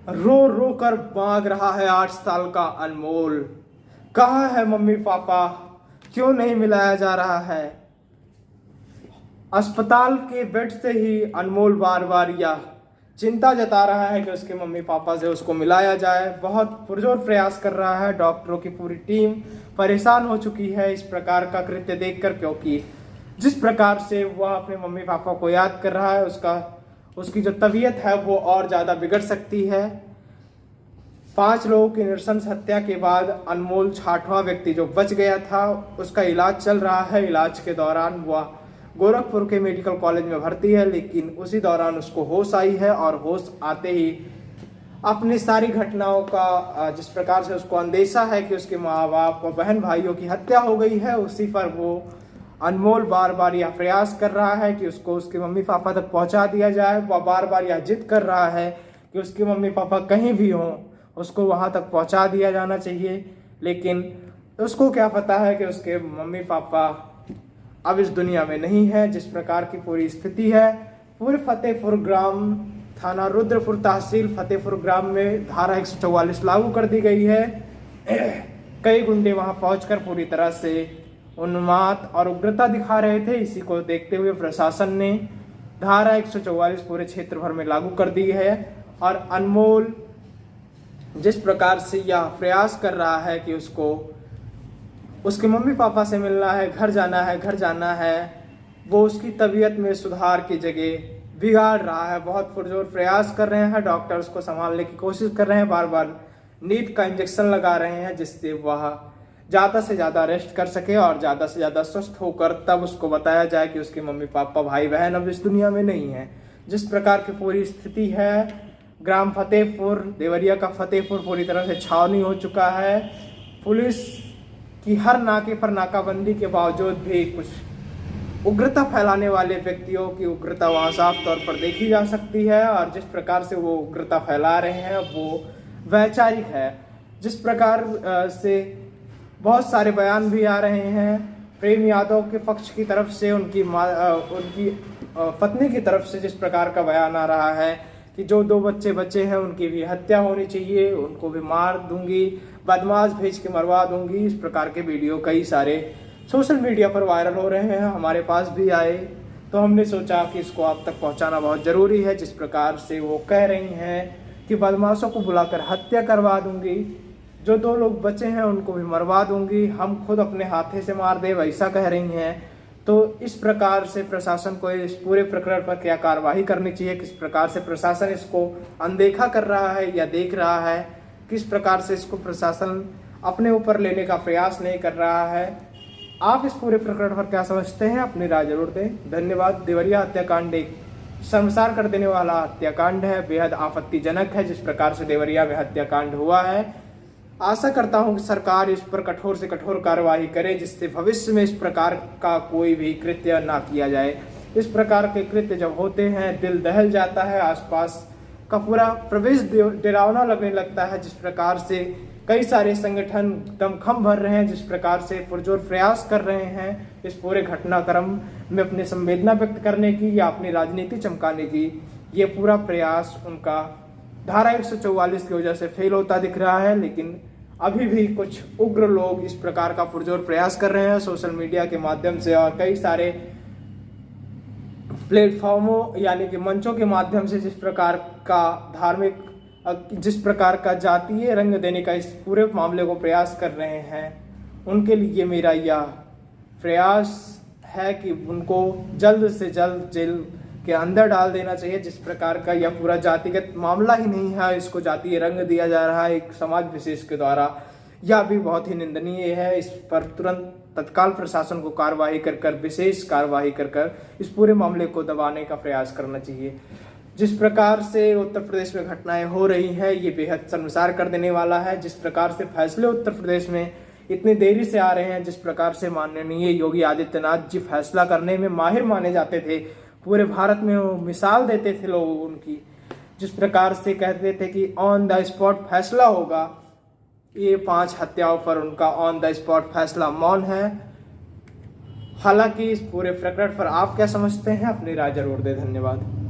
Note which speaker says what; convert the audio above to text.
Speaker 1: रो रो कर मांग रहा है 8 साल का अनमोल। कहाँ है मम्मी पापा, क्यों नहीं मिलाया जा रहा है। अस्पताल के बेड से ही अनमोल बार बार यह चिंता जता रहा है कि उसके मम्मी पापा से उसको मिलाया जाए। बहुत पुरजोर प्रयास कर रहा है। डॉक्टरों की पूरी टीम परेशान हो चुकी है इस प्रकार का कृत्य देखकर, क्योंकि जिस प्रकार से वह अपने मम्मी पापा को याद कर रहा है उसकी जो तबीयत है वो और ज़्यादा बिगड़ सकती है। 5 लोगों की नृशंस हत्या के बाद अनमोल 6वां व्यक्ति जो बच गया था, उसका इलाज चल रहा है। इलाज के दौरान वह गोरखपुर के मेडिकल कॉलेज में भर्ती है, लेकिन उसी दौरान उसको होश आई है और होश आते ही अपनी सारी घटनाओं का जिस प्रकार से उसको अंदेशा है कि उसके माँ बाप और बहन भाइयों की हत्या हो गई है, उसी पर वो अनमोल बार बार यह प्रयास कर रहा है कि उसको उसके मम्मी पापा तक पहुंचा दिया जाए। वह बार बार यह जिद कर रहा है कि उसके मम्मी पापा कहीं भी हों उसको वहां तक पहुंचा दिया जाना चाहिए, लेकिन उसको क्या पता है कि उसके मम्मी पापा अब इस दुनिया में नहीं है। जिस प्रकार की पूरी स्थिति है, पूरे फतेहपुर ग्राम थाना रुद्रपुर तहसील फतेहपुर ग्राम में धारा 144 लागू कर दी गई है। कई गुंडे वहां पहुंचकर पूरी तरह से उन्माद और उग्रता दिखा रहे थे। इसी को देखते हुए प्रशासन ने धारा 144 पूरे क्षेत्र भर में लागू कर दी है और अनमोल जिस प्रकार से यह प्रयास कर रहा है कि उसको उसके मम्मी पापा से मिलना है, घर जाना है, वो उसकी तबीयत में सुधार की जगह बिगाड़ रहा है। बहुत पुरजोर प्रयास कर रहे हैं, डॉक्टर उसको संभालने की कोशिश कर रहे हैं, बार बार नींद का इंजेक्शन लगा रहे हैं जिससे वह ज़्यादा से ज़्यादा रेस्ट कर सके और ज़्यादा से ज़्यादा स्वस्थ होकर तब उसको बताया जाए कि उसके मम्मी पापा भाई बहन अब इस दुनिया में नहीं है। जिस प्रकार की पूरी स्थिति है, ग्राम फतेहपुर देवरिया का फतेहपुर पूरी तरह से छावनी हो चुका है। पुलिस की हर नाके पर नाकाबंदी के बावजूद भी कुछ उग्रता फैलाने वाले व्यक्तियों की उग्रता वहाँ साफ तौर पर देखी जा सकती है और जिस प्रकार से वो उग्रता फैला रहे हैं वो वैचारिक है। जिस प्रकार से बहुत सारे बयान भी आ रहे हैं प्रेम यादव के पक्ष की तरफ से, उनकी पत्नी की तरफ से जिस प्रकार का बयान आ रहा है कि जो 2 बच्चे बचे हैं उनकी भी हत्या होनी चाहिए, उनको भी मार दूंगी, बदमाश भेज के मरवा दूंगी। इस प्रकार के वीडियो कई सारे सोशल मीडिया पर वायरल हो रहे हैं, हमारे पास भी आए, तो हमने सोचा कि इसको आप तक पहुंचाना बहुत ज़रूरी है। जिस प्रकार से वो कह रही हैं कि बदमाशों को बुलाकर हत्या करवा दूंगी, जो 2 लोग बचे हैं उनको भी मरवा दूंगी, हम खुद अपने हाथे से मार दे, वैसा कह रही हैं। तो इस प्रकार से प्रशासन को इस पूरे प्रकरण पर क्या कार्रवाई करनी चाहिए, किस प्रकार से प्रशासन इसको अनदेखा कर रहा है या देख रहा है, किस प्रकार से इसको प्रशासन अपने ऊपर लेने का प्रयास नहीं कर रहा है, आप इस पूरे प्रकरण पर क्या समझते हैं, अपनी राय जरूर दें। धन्यवाद। देवरिया हत्याकांड एक शर्मसार कर देने वाला हत्याकांड है, बेहद आपत्तिजनक है जिस प्रकार से देवरिया में हत्याकांड हुआ है। आशा करता हूं कि सरकार इस पर कठोर से कठोर कार्रवाई करे जिससे भविष्य में इस प्रकार का कोई भी कृत्य ना किया जाए। इस प्रकार के कृत्य जब होते हैं दिल दहल जाता है, आसपास का पूरा प्रवेश डरावना लगने लगता है। जिस प्रकार से कई सारे संगठन दमखम भर रहे हैं, जिस प्रकार से पुरजोर प्रयास कर रहे हैं इस पूरे घटनाक्रम में अपनी संवेदना व्यक्त करने की या अपनी राजनीति चमकाने की, ये पूरा प्रयास उनका धारा 144 की वजह से फेल होता दिख रहा है। लेकिन अभी भी कुछ उग्र लोग इस प्रकार का पुरजोर प्रयास कर रहे हैं सोशल मीडिया के माध्यम से और कई सारे प्लेटफॉर्मों यानी कि मंचों के माध्यम से जिस प्रकार का धार्मिक, जिस प्रकार का जातीय रंग देने का इस पूरे मामले को प्रयास कर रहे हैं, उनके लिए मेरा यह प्रयास है कि उनको जल्द से जल्द जेल के अंदर डाल देना चाहिए। जिस प्रकार का यह पूरा जातिगत मामला ही नहीं है, इसको जातीय रंग दिया जा रहा है एक समाज विशेष के द्वारा, यह भी बहुत ही निंदनीय है। इस पर तुरंत तत्काल प्रशासन को कार्रवाई कर विशेष कार्रवाई कर इस पूरे मामले को दबाने का प्रयास करना चाहिए। जिस प्रकार से उत्तर प्रदेश में घटनाएं हो रही हैं ये बेहद शर्मसार कर देने वाला है। जिस प्रकार से फैसले उत्तर प्रदेश में इतनी देरी से आ रहे हैं, जिस प्रकार से माननीय योगी आदित्यनाथ जी फैसला करने में माहिर माने जाते थे, पूरे भारत में वो मिसाल देते थे लोगों उनकी, जिस प्रकार से कहते थे कि ऑन द स्पॉट फैसला होगा, ये 5 हत्याओं पर उनका ऑन द स्पॉट फैसला मौन है। हालांकि इस पूरे प्रकरण पर आप क्या समझते हैं, अपनी राय जरूर दें। धन्यवाद।